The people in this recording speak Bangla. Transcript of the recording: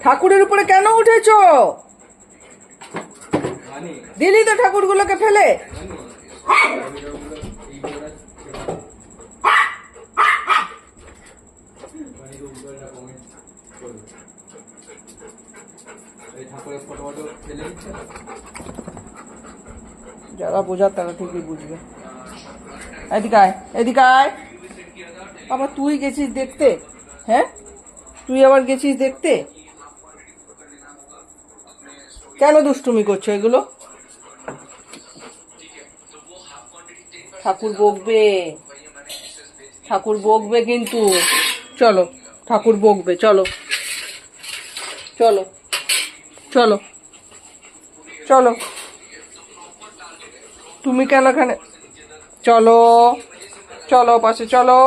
ঠাকুরের উপরে কেন উঠেছো? দিলি তো ঠাকুরগুলোকে ফেলে। যারা বোঝার তারা ঠিকই বুঝবে। এদিকে আয়, এদিকে আয়। আবার তুই গেছিস দেখতে? হ্যাঁ, তুই আবার গেছিস দেখতে? কেন দুষ্টুমি করছো এগুলো? ঠাকুর বকবে, ঠাকুর বকবে কিন্তু। চলো, ঠাকুর বকবে। চলো চলো চলো চলো। তুমি কেন এখানে? চলো চলো, পাশে চলো।